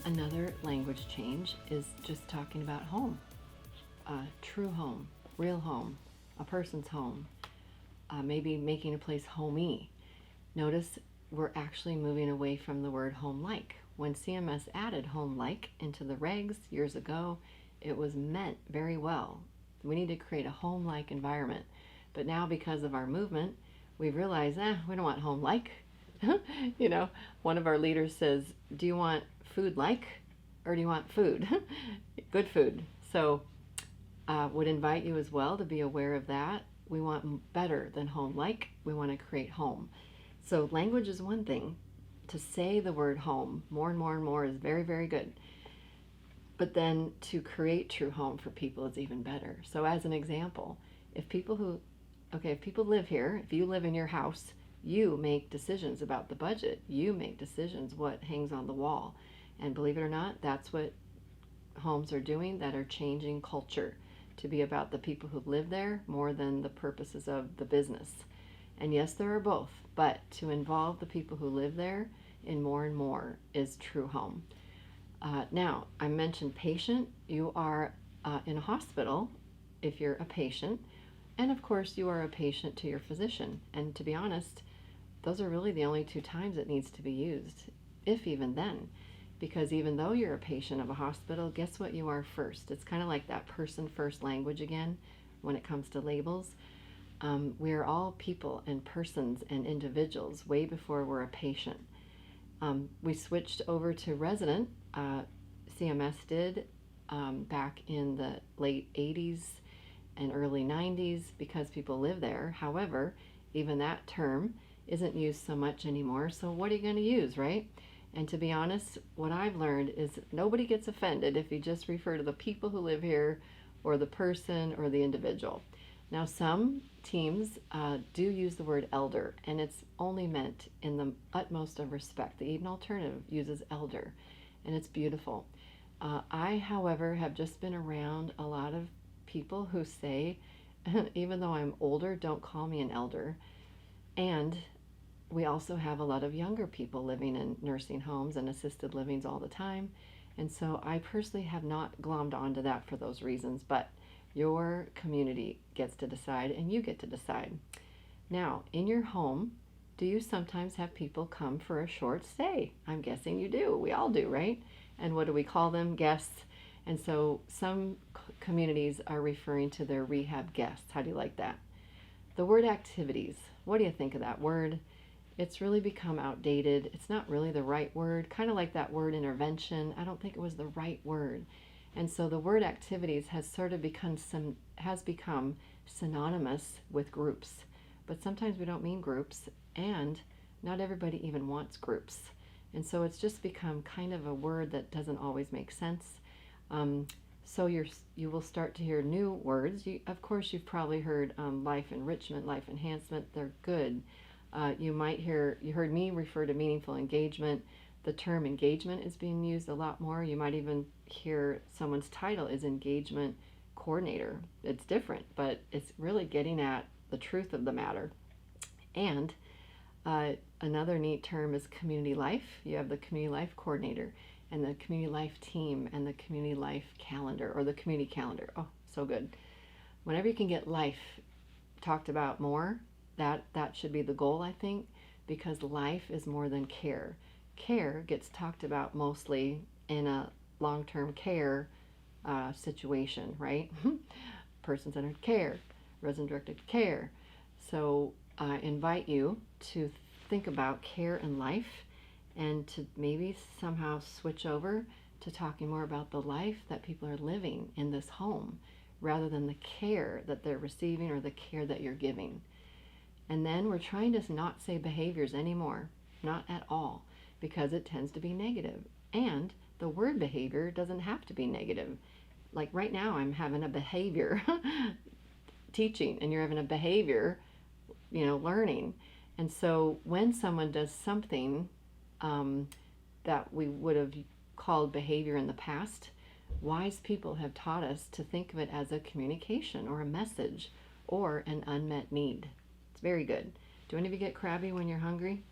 Another language change is just talking about home, true home, real home, a person's home, maybe making a place homey. Notice we're actually moving away from the word home-like. When CMS added home-like into the regs years ago, it was meant very well. We need to create a home-like environment. But now because of our movement, we've realized, we don't want home-like. You know, one of our leaders says, do you want food like, or do you want food? Good food. So would invite you as well to be aware of that. We want better than home like. We want to create home. So language is one thing. To say the word home more and more and more is very, very good. But then to create true home for people is even better. So as an example, if people live here, if you live in your house, you make decisions about the budget. You make decisions what hangs on the wall. And believe it or not, that's what homes are doing, that are changing culture to be about the people who live there more than the purposes of the business. And yes, there are both, but to involve the people who live there in more and more is true home. Now, I mentioned patient. You are in a hospital if you're a patient, and of course you are a patient to your physician. And to be honest, those are really the only two times it needs to be used, if even then. Because even though you're a patient of a hospital, guess what you are first? It's kind of like that person first language again when it comes to labels. We are all people and persons and individuals way before we're a patient. We switched over to resident, CMS did, back in the late 80s and early 90s because people live there. However, even that term isn't used so much anymore. So what are you going to use, right? And to be honest, what I've learned is nobody gets offended if you just refer to the people who live here or the person or the individual. Now, some teams do use the word elder, and it's only meant in the utmost of respect. The Eden Alternative uses elder, and it's beautiful. I, however, have just been around a lot of people who say, even though I'm older, don't call me an elder. And we also have a lot of younger people living in nursing homes and assisted livings all the time. And so I personally have not glommed onto that for those reasons, but your community gets to decide and you get to decide. Now, in your home, do you sometimes have people come for a short stay? I'm guessing you do. We all do, right? And what do we call them? Guests. And so some communities are referring to their rehab guests. How do you like that? The word activities. What do you think of that word? It's really become outdated. It's not really the right word. Kind of like that word intervention. I don't think it was the right word. And so the word activities has sort of become synonymous with groups. But sometimes we don't mean groups, and not everybody even wants groups. And so it's just become kind of a word that doesn't always make sense. So you will start to hear new words. Of course, you've probably heard life enrichment, life enhancement. They're good. You heard me refer to meaningful engagement. The term engagement is being used a lot more. You might even hear someone's title is engagement coordinator. It's different, but it's really getting at the truth of the matter. And another neat term is community life. You have the community life coordinator and the community life team and the community life calendar, or the community calendar. Oh, so good. Whenever you can get life talked about more, that should be the goal, I think, because life is more than care. Care gets talked about mostly in a long-term care situation, right? Person-centered care, resident-directed care. So I invite you to think about care and life, and to maybe somehow switch over to talking more about the life that people are living in this home rather than the care that they're receiving or the care that you're giving. And then we're trying to not say behaviors anymore, not at all, because it tends to be negative. And the word behavior doesn't have to be negative. Like right now I'm having a behavior teaching, and you're having a behavior, learning. And so when someone does something that we would have called behavior in the past, wise people have taught us to think of it as a communication or a message or an unmet need. It's very good. Do any of you get crabby when you're hungry?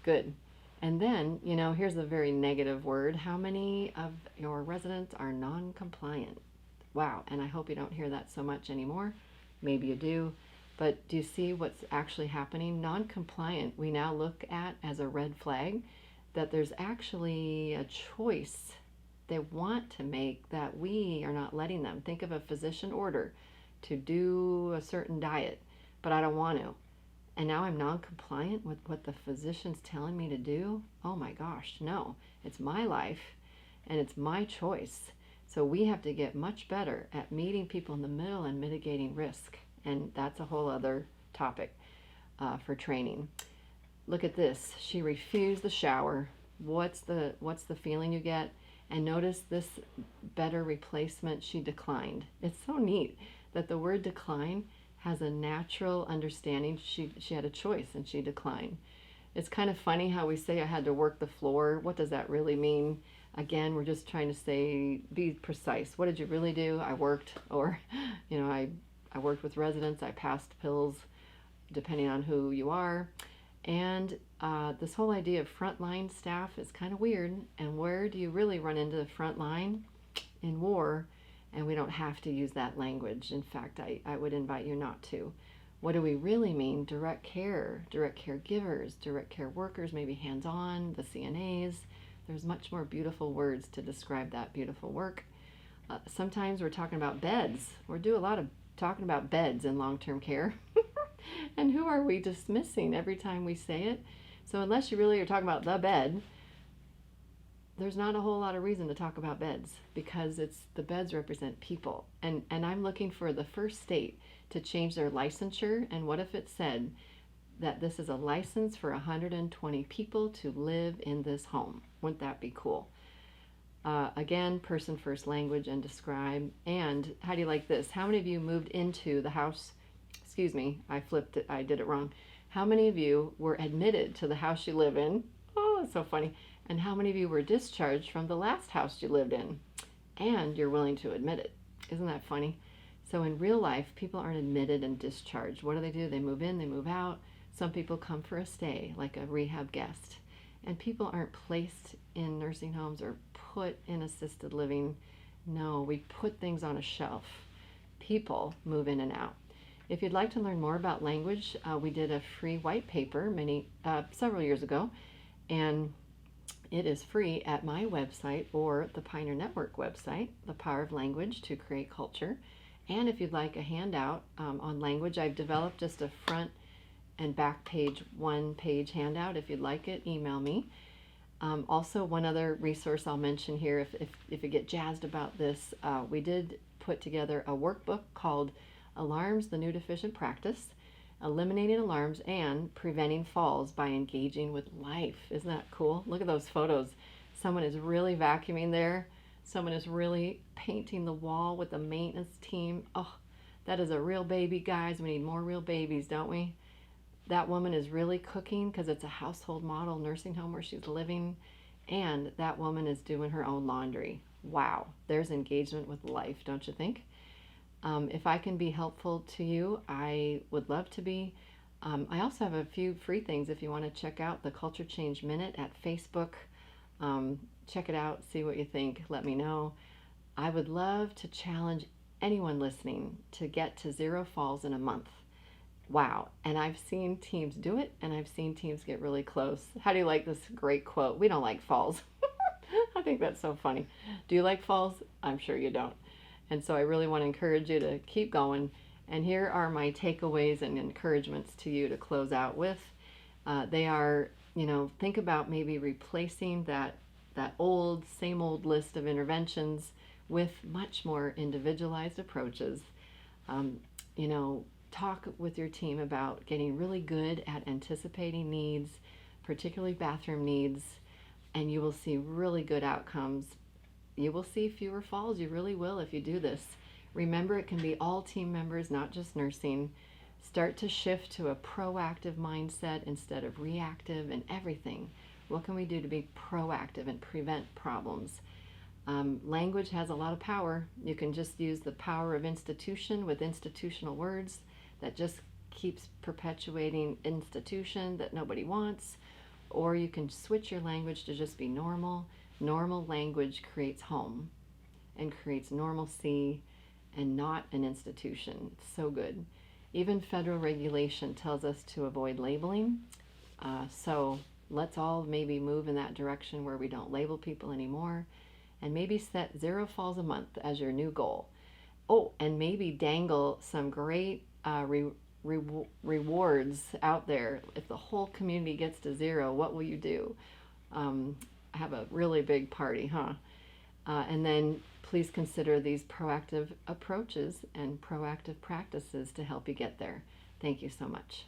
Good. And then, here's a very negative word. How many of your residents are non-compliant? Wow, and I hope you don't hear that so much anymore. Maybe you do. But do you see what's actually happening? Non-compliant, we now look at as a red flag, that there's actually a choice they want to make that we are not letting them. Think of a physician order to do a certain diet, but I don't want to. And now I'm non-compliant with what the physician's telling me to do? Oh my gosh, no. It's my life and it's my choice. So we have to get much better at meeting people in the middle and mitigating risk. And that's a whole other topic for training. Look at this. She refused the shower. What's the feeling you get? And notice this better replacement, she declined. It's so neat that the word decline has a natural understanding. She had a choice and she declined. It's kind of funny how we say I had to work the floor. What does that really mean? Again, we're just trying to say, be precise. What did you really do? I worked, or, I worked with residents. I passed pills, depending on who you are. And this whole idea of frontline staff is kind of weird. And where do you really run into the front line? In war. And we don't have to use that language. In fact, I would invite you not to. What do we really mean? Direct care, direct caregivers, direct care workers, maybe hands-on, the CNAs. There's much more beautiful words to describe that beautiful work. Sometimes we're talking about beds. We do a lot of talking about beds in long-term care. And who are we dismissing every time we say it? So unless you really are talking about the bed, there's not a whole lot of reason to talk about beds, because the beds represent people. And I'm looking for the first state to change their licensure. And what if it said that this is a license for 120 people to live in this home? Wouldn't that be cool? Again, person first language and describe. And how do you like this? How many of you moved into the house? Excuse me, I flipped it. I did it wrong. How many of you were admitted to the house you live in? Oh, it's so funny. And how many of you were discharged from the last house you lived in? And you're willing to admit it. Isn't that funny? So in real life, people aren't admitted and discharged. What do? They move in, they move out. Some people come for a stay, like a rehab guest. And people aren't placed in nursing homes or put in assisted living. No, we put things on a shelf. People move in and out. If you'd like to learn more about language, we did a free white paper several years ago, and it is free at my website or the Pioneer Network website, The Power of Language to Create Culture. And if you'd like a handout on language, I've developed just a front and back page, one-page handout. If you'd like it, email me. Also, one other resource I'll mention here, if you get jazzed about this, we did put together a workbook called Alarms, the New Deficient Practice, Eliminating Alarms and Preventing Falls by Engaging with Life. Isn't that cool? Look at those photos. Someone is really vacuuming there. Someone is really painting the wall with the maintenance team. Oh, that is a real baby, guys. We need more real babies, don't we? That woman is really cooking because it's a household model nursing home where she's living. And that woman is doing her own laundry. Wow, there's engagement with life, don't you think? If I can be helpful to you, I would love to be. I also have a few free things if you want to check out the Culture Change Minute at Facebook. Check it out, see what you think, let me know. I would love to challenge anyone listening to get to 0 falls in a month. Wow, and I've seen teams do it, and I've seen teams get really close. How do you like this great quote? We don't like falls. I think that's so funny. Do you like falls? I'm sure you don't. And so I really want to encourage you to keep going. And here are my takeaways and encouragements to you to close out with. They are, think about maybe replacing that same old list of interventions with much more individualized approaches. Talk with your team about getting really good at anticipating needs, particularly bathroom needs, and you will see really good outcomes. You will see fewer falls. You really will if you do this. Remember, it can be all team members, not just nursing. Start to shift to a proactive mindset instead of reactive in everything. What can we do to be proactive and prevent problems? Language has a lot of power. You can just use the power of institution with institutional words that just keeps perpetuating institution that nobody wants. Or you can switch your language to just be normal. Normal language creates home and creates normalcy and not an institution. It's so good. Even federal regulation tells us to avoid labeling. So let's all maybe move in that direction where we don't label people anymore, and maybe set 0 falls a month as your new goal. Oh, and maybe dangle some great rewards out there. If the whole community gets to 0, what will you do? Have a really big party, huh? And then please consider these proactive approaches and proactive practices to help you get there. Thank you so much.